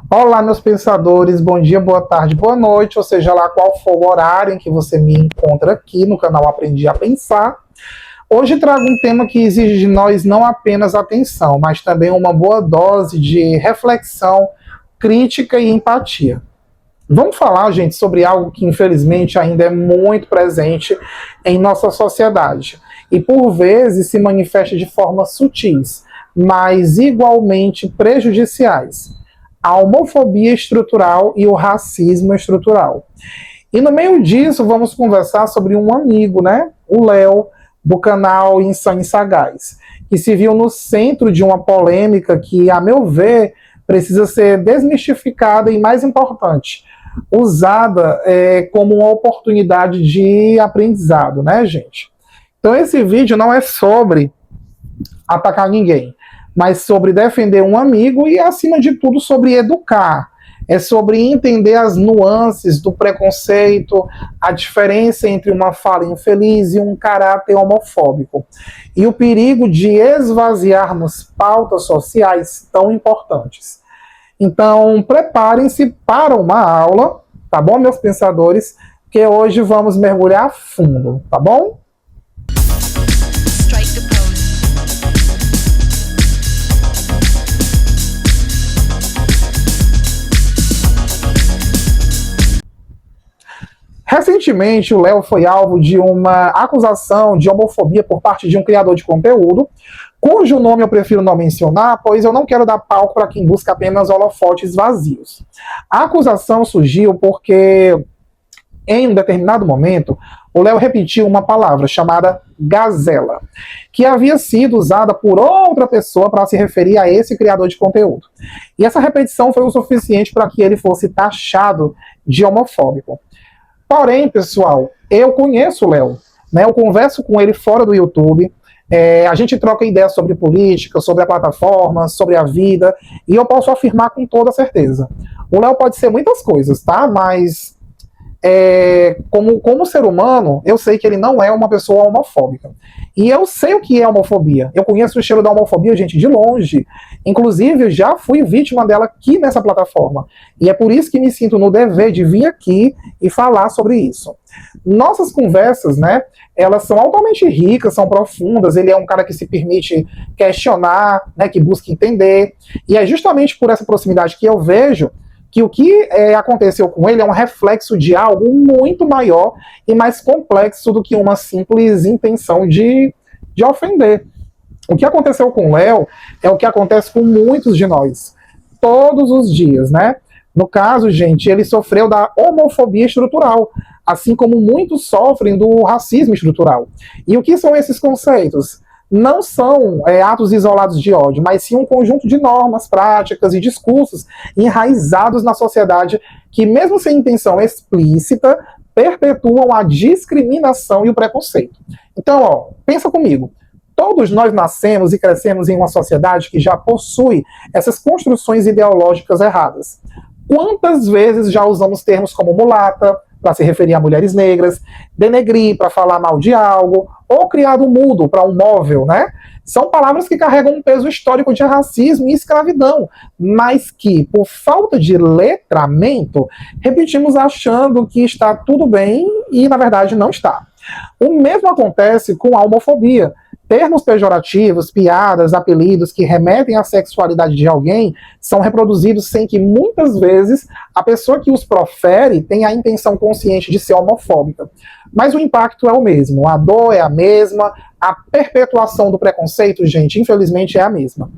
Olá, meus pensadores, bom dia, boa tarde, boa noite, ou seja lá qual for o horário em que você me encontra aqui no canal Aprendi a Pensar. Hoje trago um tema que exige de nós não apenas atenção, mas também uma boa dose de reflexão, crítica e empatia. Vamos falar, gente, sobre algo que infelizmente ainda é muito presente em nossa sociedade e por vezes se manifesta de formas sutis, mas igualmente prejudiciais: a homofobia estrutural e o racismo estrutural. E no meio disso, vamos conversar sobre um amigo, né? O Léo, do canal Insane Sagaz, que se viu no centro de uma polêmica que, a meu ver, precisa ser desmistificada e, mais importante, usada como uma oportunidade de aprendizado, né, gente? Então, esse vídeo não é sobre atacar ninguém, mas sobre defender um amigo e, acima de tudo, sobre educar. É sobre entender as nuances do preconceito, a diferença entre uma fala infeliz e um caráter homofóbico, e o perigo de esvaziarmos pautas sociais tão importantes. Então, preparem-se para uma aula, tá bom, meus pensadores? Que hoje vamos mergulhar a fundo, tá bom? Recentemente, o Léo foi alvo de uma acusação de homofobia por parte de um criador de conteúdo, cujo nome eu prefiro não mencionar, pois eu não quero dar palco para quem busca apenas holofotes vazios. A acusação surgiu porque, em um determinado momento, o Léo repetiu uma palavra chamada gazela, que havia sido usada por outra pessoa para se referir a esse criador de conteúdo. E essa repetição foi o suficiente para que ele fosse taxado de homofóbico. Porém, pessoal, eu conheço o Léo, né? Eu converso com ele fora do YouTube, a gente troca ideias sobre política, sobre a plataforma, sobre a vida, e eu posso afirmar com toda certeza: o Léo pode ser muitas coisas, tá? Mas como ser humano, eu sei que ele não é uma pessoa homofóbica. E eu sei o que é homofobia. Eu conheço o cheiro da homofobia, gente, de longe. Inclusive, eu já fui vítima dela aqui nessa plataforma. E é por isso que me sinto no dever de vir aqui e falar sobre isso. Nossas conversas, né, elas são altamente ricas, são profundas. Ele é um cara que se permite questionar, né, que busca entender. E é justamente por essa proximidade que eu vejo que o que aconteceu com ele é um reflexo de algo muito maior e mais complexo do que uma simples intenção de ofender. O que aconteceu com o Léo é o que acontece com muitos de nós, todos os dias, né? No caso, gente, ele sofreu da homofobia estrutural, assim como muitos sofrem do racismo estrutural. E o que são esses conceitos? Não são atos isolados de ódio, mas sim um conjunto de normas, práticas e discursos enraizados na sociedade que, mesmo sem intenção explícita, perpetuam a discriminação e o preconceito. Então, ó, pensa comigo. Todos nós nascemos e crescemos em uma sociedade que já possui essas construções ideológicas erradas. Quantas vezes já usamos termos como mulata para se referir a mulheres negras, denegrir para falar mal de algo, ou criado mudo para um móvel, né? São palavras que carregam um peso histórico de racismo e escravidão, mas que, por falta de letramento, repetimos achando que está tudo bem e, na verdade, não está. O mesmo acontece com a homofobia. Termos pejorativos, piadas, apelidos que remetem à sexualidade de alguém são reproduzidos sem que, muitas vezes, a pessoa que os profere tenha a intenção consciente de ser homofóbica. Mas o impacto é o mesmo, a dor é a mesma, a perpetuação do preconceito, gente, infelizmente é a mesma.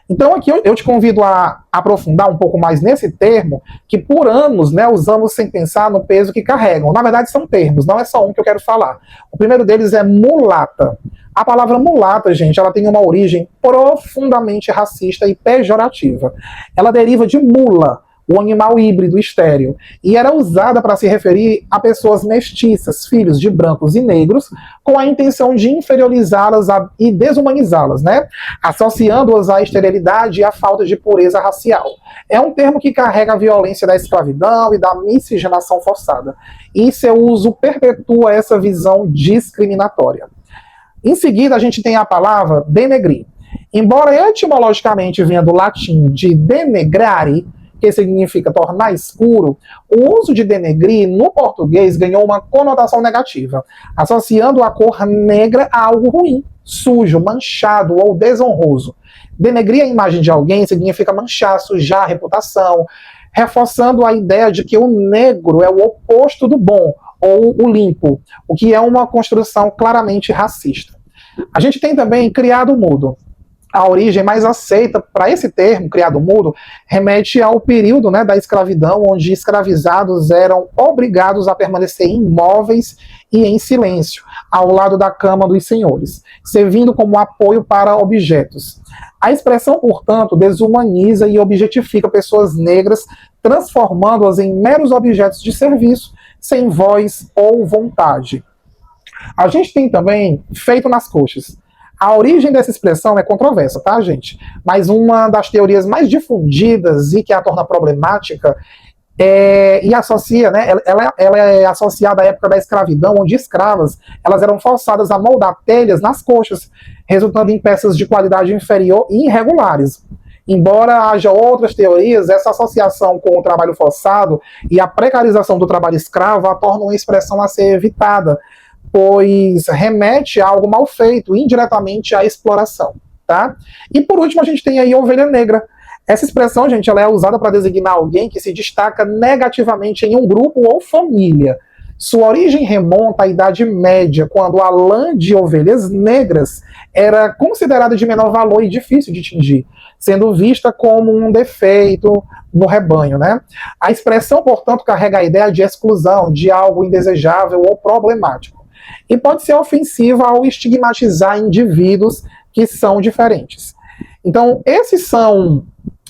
Então aqui eu te convido a aprofundar um pouco mais nesse termo, que por anos, né, usamos sem pensar no peso que carregam. Na verdade são termos, não é só um que eu quero falar. O primeiro deles é mulata. A palavra mulata, gente, ela tem uma origem profundamente racista e pejorativa. Ela deriva de mula, o animal híbrido estéril, e era usada para se referir a pessoas mestiças, filhos de brancos e negros, com a intenção de inferiorizá-las e desumanizá-las, né? Associando-as à esterilidade e à falta de pureza racial. É um termo que carrega a violência da escravidão e da miscigenação forçada, e seu uso perpetua essa visão discriminatória. Em seguida, a gente tem a palavra denegrir. Embora etimologicamente venha do latim de denegrare, que significa tornar escuro, o uso de denegrir no português ganhou uma conotação negativa, associando a cor negra a algo ruim, sujo, manchado ou desonroso. Denegrir a imagem de alguém significa manchar, sujar a reputação, reforçando a ideia de que o negro é o oposto do bom, ou o limpo, o que é uma construção claramente racista. A gente tem também criado mudo. A origem mais aceita para esse termo, criado mudo, remete ao período, né, da escravidão, onde escravizados eram obrigados a permanecer imóveis e em silêncio, ao lado da cama dos senhores, servindo como apoio para objetos. A expressão, portanto, desumaniza e objetifica pessoas negras, transformando-as em meros objetos de serviço, sem voz ou vontade. A gente tem também feito nas coxas. A origem dessa expressão é controversa, tá, gente? Mas uma das teorias mais difundidas e que a torna problemática e associa, né? Ela é associada à época da escravidão, onde escravas elas eram forçadas a moldar telhas nas coxas, resultando em peças de qualidade inferior e irregulares. Embora haja outras teorias, essa associação com o trabalho forçado e a precarização do trabalho escravo a tornam uma expressão a ser evitada, pois remete a algo mal feito, indiretamente à exploração, tá? E por último, a gente tem aí a ovelha negra. Essa expressão, gente, ela é usada para designar alguém que se destaca negativamente em um grupo ou família. Sua origem remonta à Idade Média, quando a lã de ovelhas negras era considerada de menor valor e difícil de tingir, sendo vista como um defeito no rebanho, né? A expressão, portanto, carrega a ideia de exclusão, de algo indesejável ou problemático. E pode ser ofensiva ao estigmatizar indivíduos que são diferentes. Então, esses são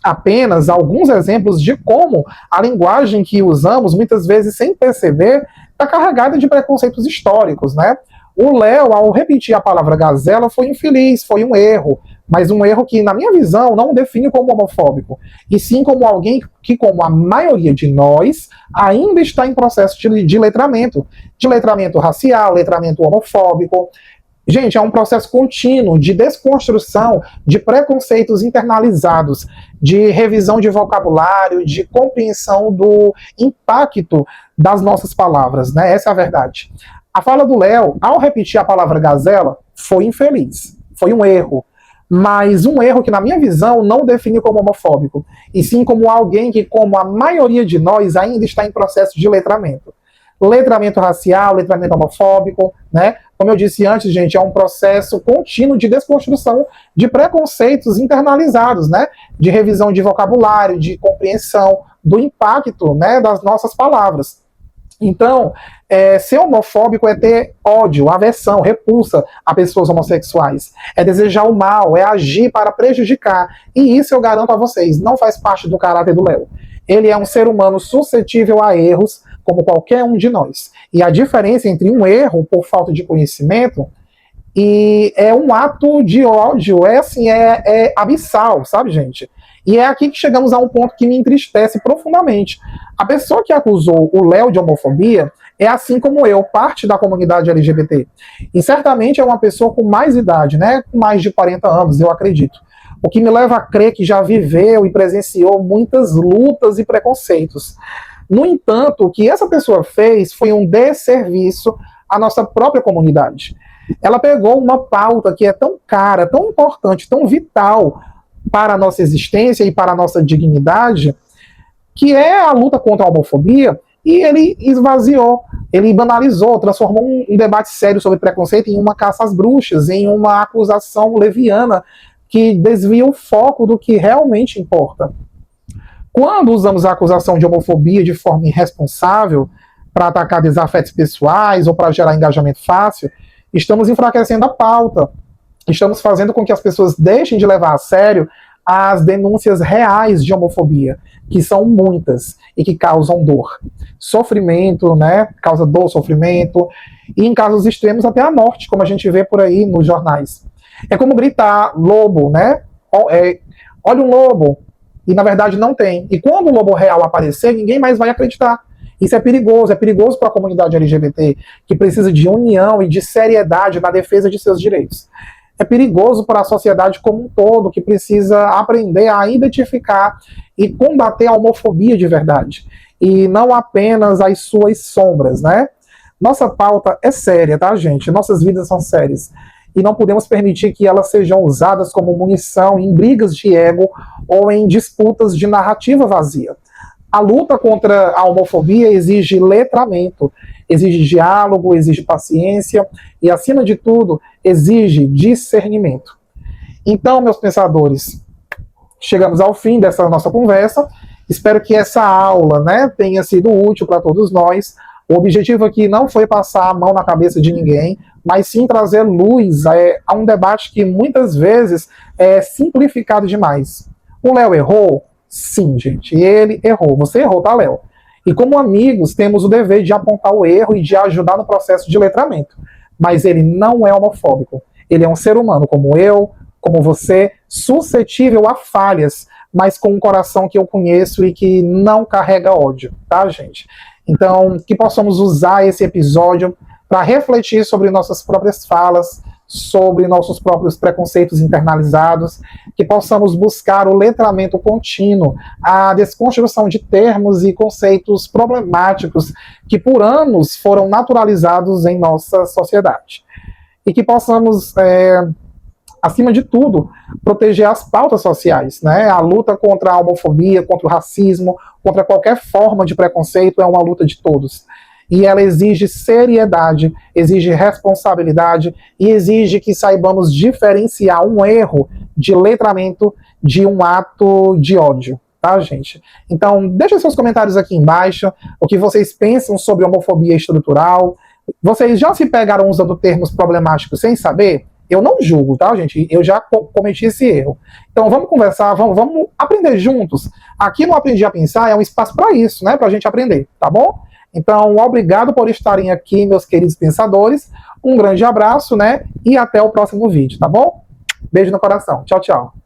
apenas alguns exemplos de como a linguagem que usamos, muitas vezes sem perceber, está carregada de preconceitos históricos, né? O Léo, ao repetir a palavra gazela, foi infeliz, foi um erro, mas um erro que, na minha visão, não o define como homofóbico, e sim como alguém que, como a maioria de nós, ainda está em processo de letramento racial, letramento homofóbico. Gente, é um processo contínuo de desconstrução de preconceitos internalizados, de revisão de vocabulário, de compreensão do impacto das nossas palavras, né? Essa é a verdade. A fala do Léo, ao repetir a palavra gazela, foi infeliz, foi um erro, mas um erro que, na minha visão, não o define como homofóbico, e sim como alguém que, como a maioria de nós, ainda está em processo de letramento. Letramento racial, letramento homofóbico, né? Como eu disse antes, gente, é um processo contínuo de desconstrução de preconceitos internalizados, né? De revisão de vocabulário, de compreensão do impacto, né, das nossas palavras. Então, ser homofóbico é ter ódio, aversão, repulsa a pessoas homossexuais. É desejar o mal, é agir para prejudicar. E isso eu garanto a vocês, não faz parte do caráter do Léo. Ele é um ser humano suscetível a erros, como qualquer um de nós. E a diferença entre um erro por falta de conhecimento e um ato de ódio é abissal, sabe, gente? E é aqui que chegamos a um ponto que me entristece profundamente. A pessoa que acusou o Léo de homofobia é, assim como eu, parte da comunidade LGBT. E certamente é uma pessoa com mais idade, né? Com mais de 40 anos, eu acredito. O que me leva a crer que já viveu e presenciou muitas lutas e preconceitos. No entanto, o que essa pessoa fez foi um desserviço à nossa própria comunidade. Ela pegou uma pauta que é tão cara, tão importante, tão vital para a nossa existência e para a nossa dignidade, que é a luta contra a homofobia, e ele esvaziou, ele banalizou, transformou um debate sério sobre preconceito em uma caça às bruxas, em uma acusação leviana que desvia o foco do que realmente importa. Quando usamos a acusação de homofobia de forma irresponsável para atacar desafetos pessoais ou para gerar engajamento fácil, estamos enfraquecendo a pauta. Estamos fazendo com que as pessoas deixem de levar a sério as denúncias reais de homofobia, que são muitas e que causam dor. Sofrimento, né? Causa dor, sofrimento, e em casos extremos até a morte, como a gente vê por aí nos jornais. É como gritar lobo, né? Olha um lobo, e na verdade não tem. E quando o lobo real aparecer, ninguém mais vai acreditar. Isso é perigoso para a comunidade LGBT, que precisa de união e de seriedade na defesa de seus direitos. é perigoso para a sociedade como um todo, que precisa aprender a identificar e combater a homofobia de verdade, e não apenas as suas sombras, né? Nossa pauta é séria, tá, gente? Nossas vidas são sérias. E não podemos permitir que elas sejam usadas como munição em brigas de ego ou em disputas de narrativa vazia. A luta contra a homofobia exige letramento, exige diálogo, exige paciência e, acima de tudo, exige discernimento. Então, meus pensadores, chegamos ao fim dessa nossa conversa. Espero que essa aula, né, tenha sido útil para todos nós. O objetivo aqui não foi passar a mão na cabeça de ninguém, mas sim trazer luz a um debate que muitas vezes é simplificado demais. O Léo errou? Sim, gente, ele errou. Você errou, tá, Léo? E como amigos, temos o dever de apontar o erro e de ajudar no processo de letramento. Mas ele não é homofóbico. Ele é um ser humano como eu, como você, suscetível a falhas, mas com um coração que eu conheço e que não carrega ódio, tá, gente? Então, que possamos usar esse episódio para refletir sobre nossas próprias falas, sobre nossos próprios preconceitos internalizados, que possamos buscar o letramento contínuo, a desconstrução de termos e conceitos problemáticos que por anos foram naturalizados em nossa sociedade. E que possamos, acima de tudo, proteger as pautas sociais, né? A luta contra a homofobia, contra o racismo, contra qualquer forma de preconceito é uma luta de todos. E ela exige seriedade, exige responsabilidade e exige que saibamos diferenciar um erro de letramento de um ato de ódio, tá, gente? Então, deixem seus comentários aqui embaixo, o que vocês pensam sobre homofobia estrutural. Vocês já se pegaram usando termos problemáticos sem saber? Eu não julgo, tá, gente? Eu já cometi esse erro. Então vamos conversar, vamos aprender juntos. Aqui no Aprendi a Pensar é um espaço para isso, né? Para a gente aprender, tá bom? Então, obrigado por estarem aqui, meus queridos pensadores. Um grande abraço, né? E até o próximo vídeo, tá bom? Beijo no coração. Tchau, tchau.